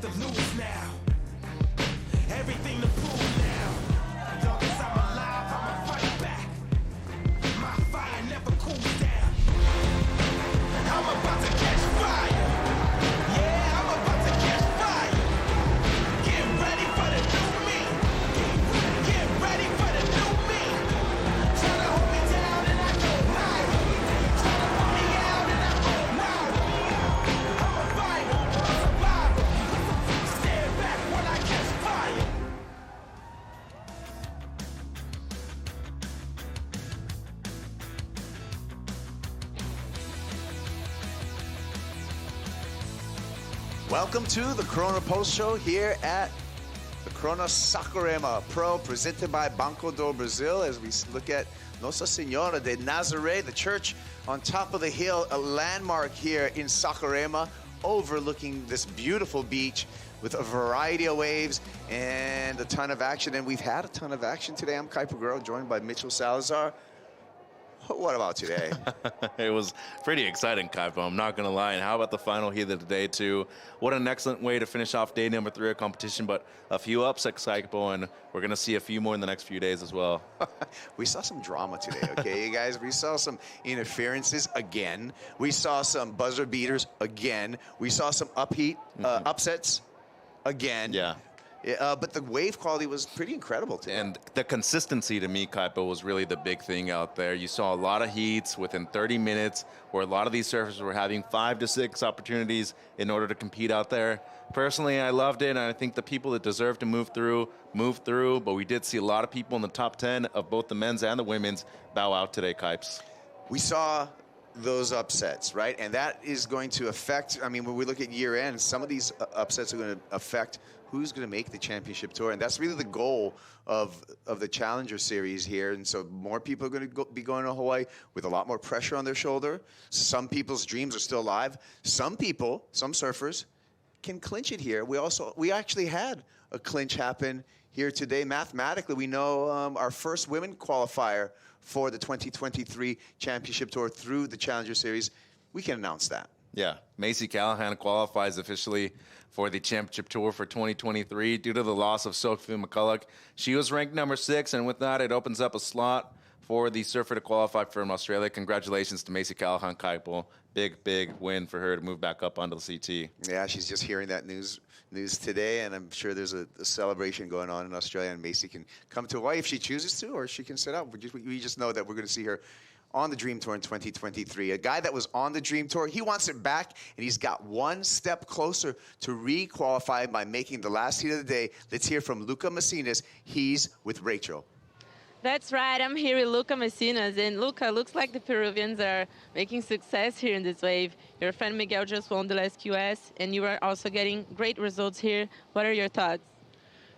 to lose now. Everything to prove now. Long as I'm alive, I'ma fight back. My fire never cools down. I'm about to catch fire. Yeah, I'm about to catch fire. Get ready for the new me. Get ready for the new me. Try to hold me down and I go higher. Try to hold me out and I go louder. I'm a fighter, a survivor. Stand back when I catch fire. Welcome to the Corona Post Show here at the Corona Saquarema Pro, presented by Banco Do Brasil, as we look at Nossa Senhora de Nazaré, the church on top of the hill, a landmark here in Saquarema, overlooking this beautiful beach with a variety of waves and a ton of action. And we've had a ton of action today. I'm Kaipo, joined by Mitchell Salazar. What about today? It was pretty exciting, Kaipo. I'm not going to lie. And how about the final heat of the day, too? What an excellent way to finish off day number 3 of competition, but a few upsets, Kaipo, and we're going to see a few more in the next few days as well. We saw some drama today, okay, you guys? We saw some interferences again. We saw some buzzer beaters again. We saw some upsets again. Yeah. But the wave quality was pretty incredible today. And the consistency to me, Kaipo, was really the big thing out there. You saw a lot of heats within 30 minutes where a lot of these surfers were having 5 to 6 opportunities in order to compete out there. Personally, I loved it, and I think the people that deserve to move through, but we did see a lot of people in the top 10 of both the men's and the women's bow out today, Kipes. We saw those upsets, right? And that is going to affect, I mean, when we look at year end, some of these upsets are going to affect who's going to make the championship tour. And that's really the goal of the Challenger Series here. And so more people are going to be going to Hawaii with a lot more pressure on their shoulder. Some people's dreams are still alive. Some people, some surfers, can clinch it here. We actually had a clinch happen here today. Mathematically, we know our first women qualifier for the 2023 Championship Tour through the Challenger Series. We can announce that. Yeah, Macy Callahan qualifies officially for the Championship Tour for 2023 due to the loss of Sophie McCulloch. She was ranked number 6, and with that, it opens up a slot for the surfer to qualify from Australia. Congratulations to Macy Callahan, Kaipo. Big win for her to move back up onto the CT. Yeah, she's just hearing that news today, and I'm sure there's a celebration going on in Australia, and Macy can come to Hawaii if she chooses to, or she can sit out. We just know that we're going to see her on the Dream Tour in 2023. A guy that was on the Dream Tour, he wants it back, and he's got one step closer to re-qualify by making the last heat of the day. Let's hear from Luca Messinas. He's with Rachel. That's right. I'm here with Luca Messinas. And Luca, looks like the Peruvians are making success here in this wave. Your friend Miguel just won the last QS, and you are also getting great results here. What are your thoughts?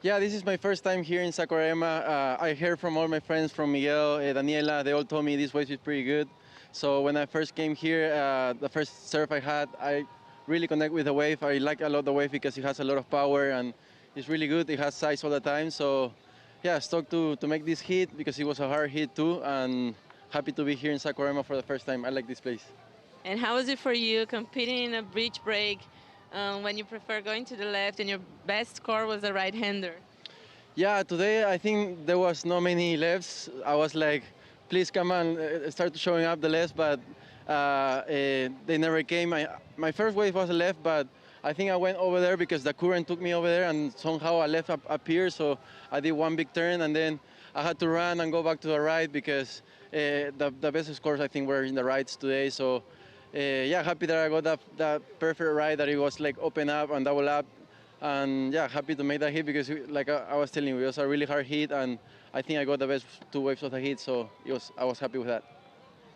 Yeah, this is my first time here in Saquarema. I heard from all my friends, from Miguel, Daniela, they all told me this wave is pretty good. So when I first came here, the first surf I had, I really connect with the wave. I like a lot the wave because it has a lot of power and it's really good. It has size all the time. So yeah, stoked to make this hit because it was a hard hit too, and happy to be here in Saquarema for the first time. I like this place. And how was it for you competing in a bridge break when you prefer going to the left and your best score was a right-hander? Yeah, today I think there was not many lefts. I was like, please come on, start showing up the lefts, but they never came. My first wave was a left, but I think I went over there because the current took me over there, and somehow I left up here, so I did one big turn, and then I had to run and go back to the right because the best scores I think were in the rights today. So yeah, happy that I got that perfect right, that it was like open up and double up, and yeah, happy to make that hit because like I was telling you, it was a really hard hit, and I think I got the best 2 waves of the hit, so I was happy with that.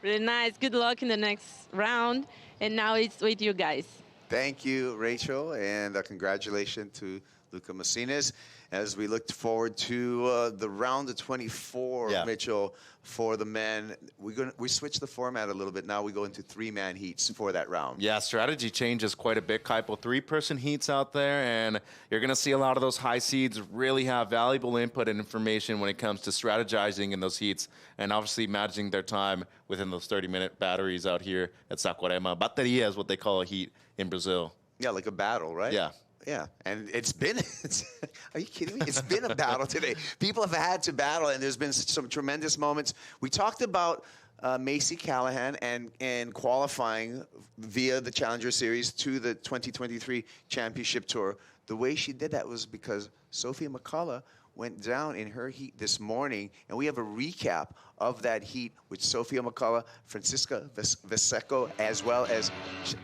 Really nice. Good luck in the next round, and now it's with you guys. Thank you, Rachel, and congratulations to Luca Messinas. As we look forward to the round of 24, Yeah. Mitchell, for the men, we switched the format a little bit. Now we go into 3-man heats for that round. Yeah, strategy changes quite a bit, Kaipo. 3-person heats out there, and you're going to see a lot of those high seeds really have valuable input and information when it comes to strategizing in those heats and obviously managing their time within those 30-minute batteries out here at Saquarema. Bateria is what they call a heat in Brazil. Yeah, like a battle, right? Yeah. Yeah, and are you kidding me? It's been a battle today. People have had to battle, and there's been some tremendous moments. We talked about Macy Callahan and qualifying via the Challenger Series to the 2023 Championship Tour. The way she did that was because Sophia McCullough went down in her heat this morning, and we have a recap of that heat with Sophia McCullough, Francisca Veseco, as well as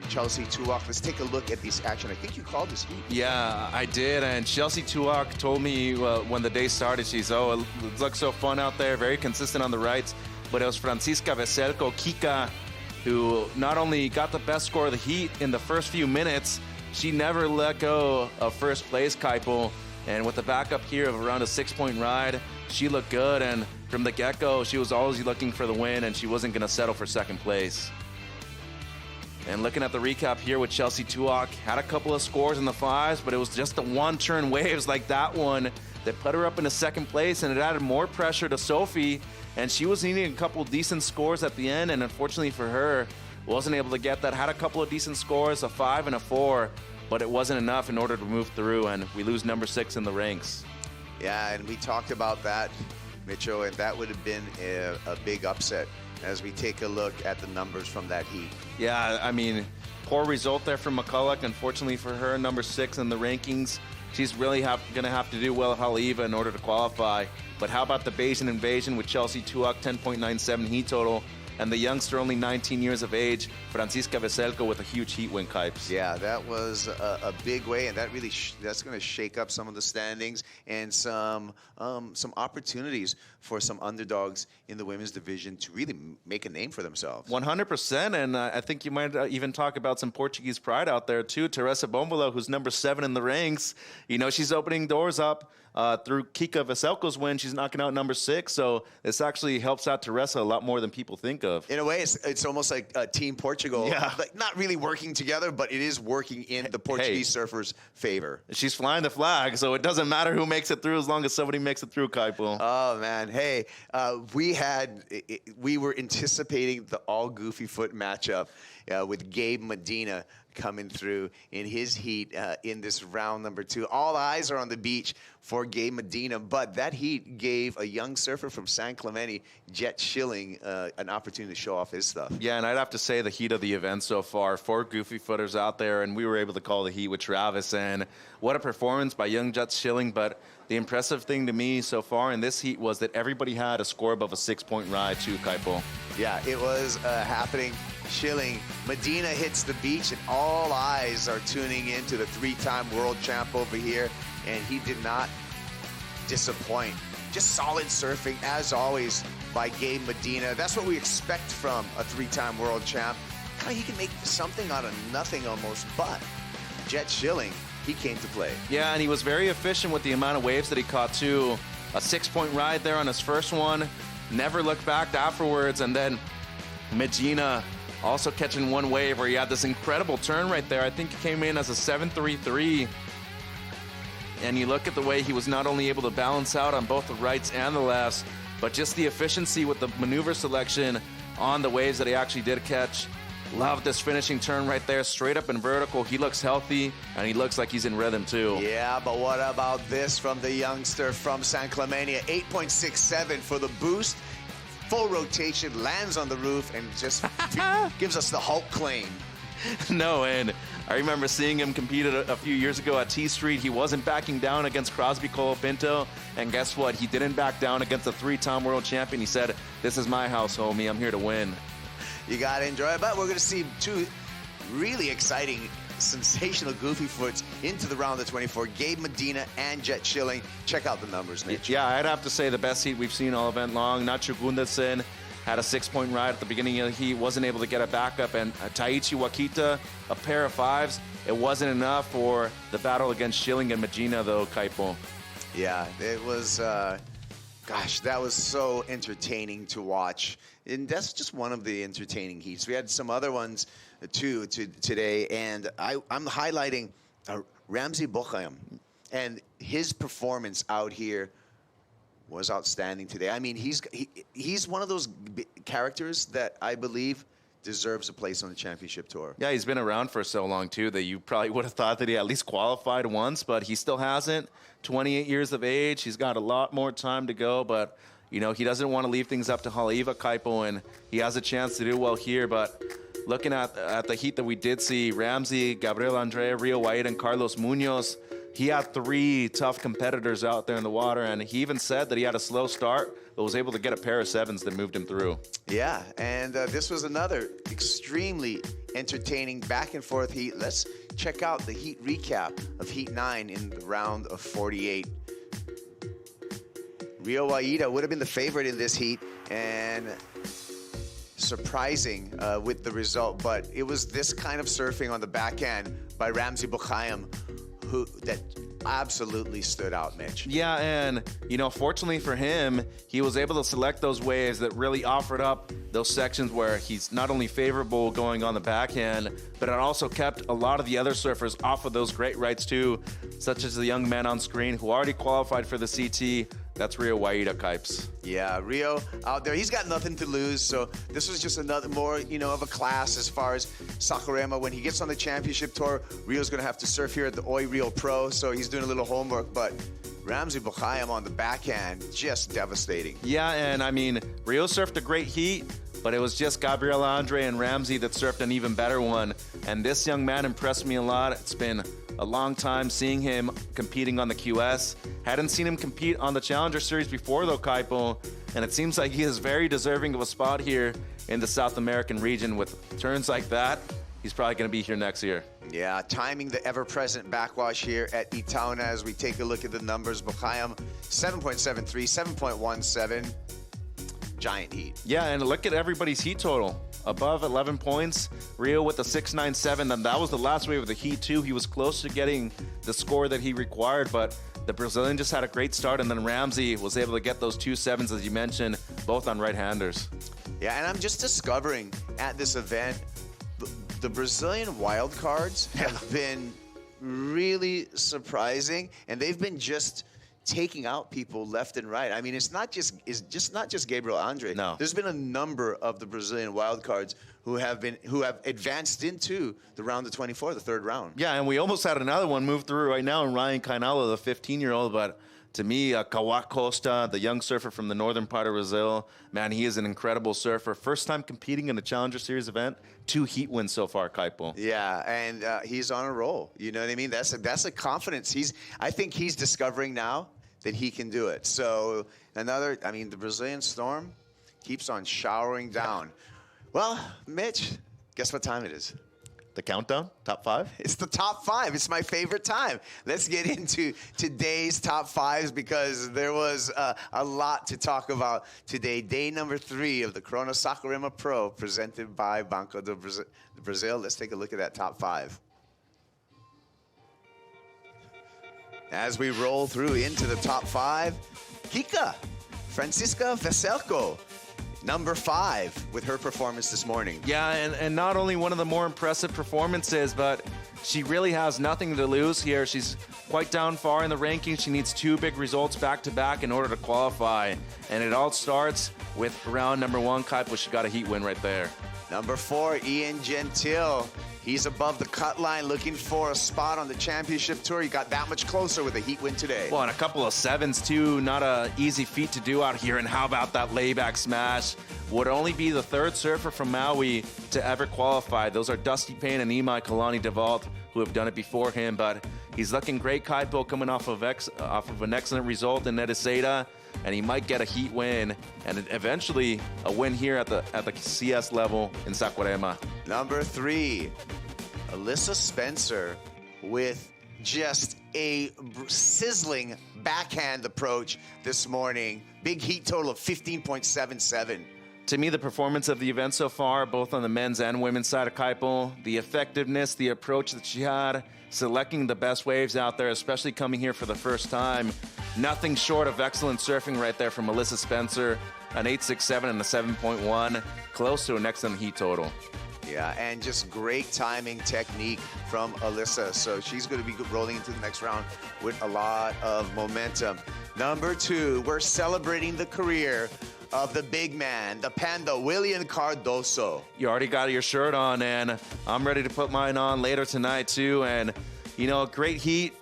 Chelsea Tuak. Let's take a look at this action. I think you called this heat. Yeah, I did, and Chelsea Tuak told me when the day started, it looks so fun out there, very consistent on the rights, but it was Francisca Veselko, Kika, who not only got the best score of the heat in the first few minutes, she never let go of first place, Kaipo. And with the backup here of around a 6-point ride, she looked good. And from the get-go, she was always looking for the win, and she wasn't going to settle for second place. And looking at the recap here with Chelsea Tuak, had a couple of scores in the fives, but it was just the one-turn waves like that one that put her up into second place, and it added more pressure to Sophie. And she was needing a couple decent scores at the end, and unfortunately for her, wasn't able to get that. Had a couple of decent scores, a 5 and a 4. But it wasn't enough in order to move through, and we lose number 6 in the ranks. Yeah, and we talked about that, Mitchell, and that would have been a big upset as we take a look at the numbers from that heat. Yeah, I mean, poor result there from McCulloch. Unfortunately for her, number 6 in the rankings. She's really going to have to do well at Haleiwa in order to qualify. But how about the Bayesian invasion with Chelsea Tuak, 10.97 heat total, and the youngster, only 19 years of age, Francisca Veselko, with a huge heat win, Kipes. Yeah, that was a big way, and that really that's going to shake up some of the standings and some opportunities for some underdogs in the women's division to really make a name for themselves. 100%, and I think you might even talk about some Portuguese pride out there too. Teresa Bombolo, who's number 7 in the ranks, you know, she's opening doors up. Through Kika Veselko's win, she's knocking out number 6. So this actually helps out Teresa a lot more than people think of. In a way, it's almost like Team Portugal, like not really working together, but it is working in the Portuguese surfers' favor. She's flying the flag, so it doesn't matter who makes it through as long as somebody makes it through, Kaipo. Oh, man. Hey, we were anticipating the all goofy foot matchup with Gabe Medina coming through in his heat in this round number 2. All eyes are on the beach for Gabe Medina, but that heat gave a young surfer from San Clemente, Jet Schilling, an opportunity to show off his stuff. Yeah, and I'd have to say the heat of the event so far, 4 goofy footers out there, and we were able to call the heat with Travis, and what a performance by young Jet Schilling. But the impressive thing to me so far in this heat was that everybody had a score above a 6-point ride too, Kaipo. Yeah, it was happening. Schilling, Medina hits the beach, and all eyes are tuning in to the 3-time world champ over here, and he did not disappoint. Just solid surfing, as always, by Gabe Medina. That's what we expect from a 3-time world champ. He can make something out of nothing almost, but Jet Schilling, he came to play. Yeah, and he was very efficient with the amount of waves that he caught too. A 6-point ride there on his first one, never looked back afterwards, and then Medina also catching one wave where he had this incredible turn right there. I think he came in as a 7.33. And you look at the way he was not only able to balance out on both the rights and the lefts, but just the efficiency with the maneuver selection on the waves that he actually did catch. Love this finishing turn right there, straight up and vertical. He looks healthy, and he looks like he's in rhythm too. Yeah, but what about this from the youngster from San Clemente? 8.67 for the boost. Full rotation, lands on the roof, and just gives us the Hulk claim. No, and I remember seeing him compete a few years ago at T Street. He wasn't backing down against Crosby Colapinto, and guess what? He didn't back down against the 3-time world champion. He said, "This is my house, homie. I'm here to win." You got to enjoy it, but we're going to see 2 really exciting, sensational goofy foots into the round of 24. Gabe Medina and Jet Schilling. Check out the numbers, Mitch. Yeah, I'd have to say the best heat we've seen all event long. Nacho Gunderson had a 6-point ride at the beginning of the heat, wasn't able to get a backup, and Taichi Wakita, a pair of 5s. It wasn't enough for the battle against Schilling and Medina, though, Kaipo. Yeah, it was, gosh, that was so entertaining to watch. And that's just one of the entertaining heats. We had some other ones, too, today, and I'm highlighting Ramsey Bochayam, and his performance out here was outstanding today. I mean, he's one of those characters that I believe deserves a place on the championship tour. Yeah, he's been around for so long, too, that you probably would have thought that he at least qualified once, but he still hasn't. 28 years of age. He's got a lot more time to go, but, you know, he doesn't want to leave things up to Haleiwa, Kaipo, and he has a chance to do well here. But looking at the heat that we did see, Ramsey, Gabriel Andrea, Rio Waida, and Carlos Munoz, he had 3 tough competitors out there in the water, and he even said that he had a slow start, but was able to get a pair of 7s that moved him through. Yeah, and this was another extremely entertaining back-and-forth heat. Let's check out the heat recap of Heat 9 in the round of 48. Rio Waida would have been the favorite in this heat, and surprising with the result, but it was this kind of surfing on the backhand by Ramsey Bukhayam that absolutely stood out, Mitch. Yeah, and, you know, fortunately for him, he was able to select those waves that really offered up those sections where he's not only favorable going on the backhand, but it also kept a lot of the other surfers off of those great rights too, such as the young man on screen who already qualified for the CT. That's Rio Waida, Kipes. Yeah, Rio out there, he's got nothing to lose, so this was just another more, you know, of a class as far as Saquarema. When he gets on the championship tour, Rio's going to have to surf here at the Oi Rio Pro, so he's doing a little homework, but Ramsey Bukhayam on the backhand, just devastating. Yeah, and I mean, Rio surfed a great heat, but it was just Gabriel Andre and Ramsey that surfed an even better one, and this young man impressed me a lot. It's been a long time seeing him competing on the QS. Hadn't seen him compete on the Challenger Series before though, Kaipo, and it seems like he is very deserving of a spot here in the South American region. With turns like that, he's probably going to be here next year. Yeah, timing the ever-present backwash here at Itauna as we take a look at the numbers. Bukhayam, 7.73, 7.17. Giant heat. Yeah, and look at everybody's heat total. Above 11 points. Rio with the 6.97, and that was the last wave of the heat too. He was close to getting the score that he required, but the Brazilian just had a great start, and then Ramsey was able to get those 2 7s, as you mentioned, both on right-handers. Yeah, and I'm just discovering at this event, the Brazilian wildcards have been really surprising, and they've been just taking out people left and right. I mean, it's not just Gabriel Andre. No. There's been a number of the Brazilian wildcards who have advanced into the round of 24, the 3rd round. Yeah, and we almost had another one move through right now in Ryan Kainala, the 15-year-old, but to me, Kawak Costa, the young surfer from the northern part of Brazil, man, he is an incredible surfer. First time competing in a Challenger Series event, 2 heat wins so far, Kaipo. Yeah, and he's on a roll. You know what I mean? That's a confidence. I think he's discovering now that he can do it. So the Brazilian storm keeps on showering down. Well, Mitch, guess what time it is? The countdown, top 5? It's the top 5. It's my favorite time. Let's get into today's top 5s because there was a lot to talk about today. Day number 3 of the Corona Saquarema Pro presented by Banco Do Brasil. Let's take a look at that top 5. As we roll through into the top 5, Kika, Francisca Veselko, number 5 with her performance this morning. Yeah, and not only one of the more impressive performances, but she really has nothing to lose here. She's quite down far in the rankings. She needs 2 big results back-to-back in order to qualify. And it all starts with round number 1, Kaipo. She got a heat win right there. Number 4, Ian Gentile. He's above the cut line looking for a spot on the championship tour. He got that much closer with a heat win today. Well, and a couple of 7s, too. Not an easy feat to do out here. And how about that layback smash? Would only be the 3rd surfer from Maui to ever qualify. Those are Dusty Payne and Imai Kalani DeVault, who have done it before him. But he's looking great, Kaipo, coming off of an excellent result in Nediseda. And he might get a heat win and eventually a win here at the CS level in Saquarema. Number 3, Alyssa Spencer with just a sizzling backhand approach this morning. Big heat total of 15.77. To me, the performance of the event so far, both on the men's and women's side of Kaipo, the effectiveness, the approach that she had, selecting the best waves out there, especially coming here for the first time. Nothing short of excellent surfing right there from Alyssa Spencer. An 8.67 and a 7.1, close to an excellent heat total. Yeah, and just great timing technique from Alyssa. So she's going to be rolling into the next round with a lot of momentum. Number 2, we're celebrating the career of the big man, the panda, Willian Cardoso. You already got your shirt on, and I'm ready to put mine on later tonight too. And you know, great heat,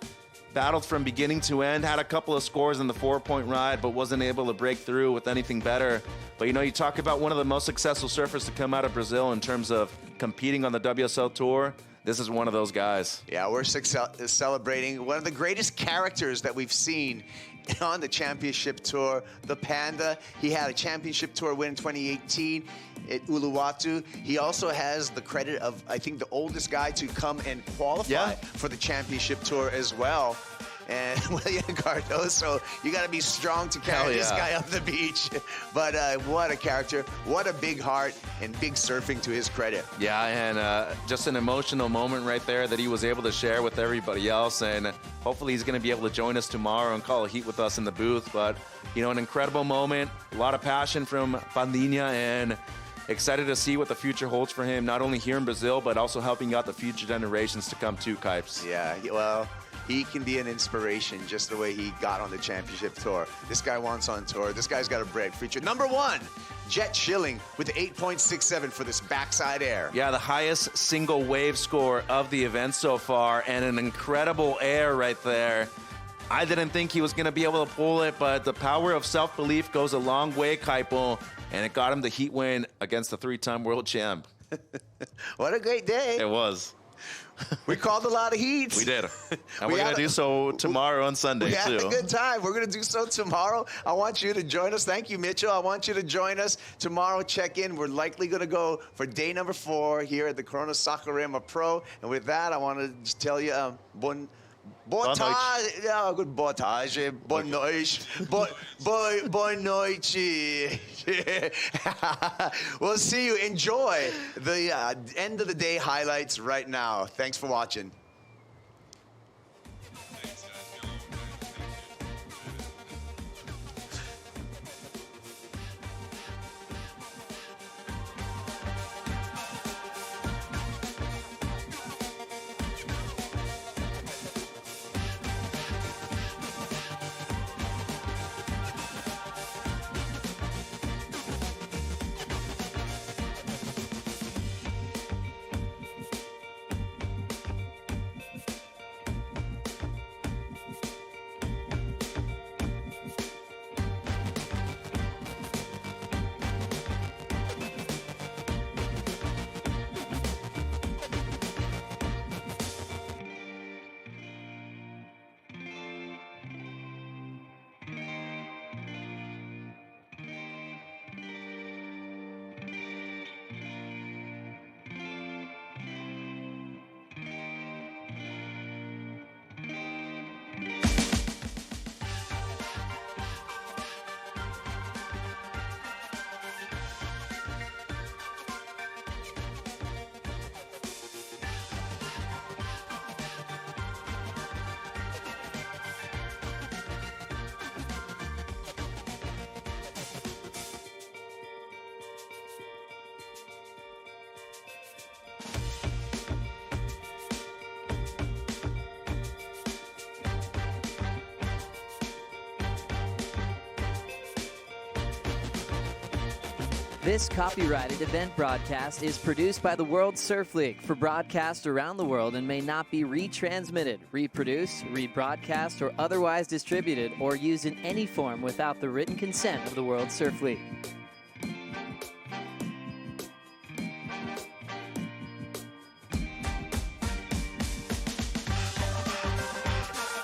battled from beginning to end, had a couple of scores in the 4-point ride, but wasn't able to break through with anything better. But you know, you talk about one of the most successful surfers to come out of Brazil in terms of competing on the WSL Tour. This is one of those guys. Yeah, we're celebrating one of the greatest characters that we've seen on the championship tour, the Panda. He had a championship tour win in 2018 at Uluwatu. He also has the credit of, I think, the oldest guy to come and qualify for the championship tour as well. And Willian Cardoso, you got to be strong to carry this guy up the beach. But what a character, what a big heart, and big surfing to his credit. Yeah, and just an emotional moment right there that he was able to share with everybody else. And hopefully he's going to be able to join us tomorrow and call a heat with us in the booth. But, you know, an incredible moment, a lot of passion from Pandinha, and excited to see what the future holds for him, not only here in Brazil, but also helping out the future generations to come too, Kipes. Yeah, well, he can be an inspiration just the way he got on the championship tour. This guy wants on tour. This guy's got a bright future. Number one, Jet Schilling with 8.67 for this backside air. Yeah, the highest single wave score of the event so far, and an incredible air right there. I didn't think he was going to be able to pull it, but the power of self-belief goes a long way, Kaipo, and it got him the heat win against the 3-time world champ. What a great day. It was. We called a lot of heats. We did. And we're going to do so tomorrow and Sunday, too. We had a good time. We're going to do so tomorrow. I want you to join us. Thank you, Mitchell. I want you to join us tomorrow. Check in. We're likely going to go for day number 4 here at the Corona Saquarema Pro. And with that, I want to just tell you, boa tarde. Yeah, good boa tarde. Boa noite. Boa noite. We'll see you. Enjoy the end of the day highlights right now. Thanks for watching. This copyrighted event broadcast is produced by the World Surf League for broadcast around the world and may not be retransmitted, reproduced, rebroadcast, or otherwise distributed or used in any form without the written consent of the World Surf League.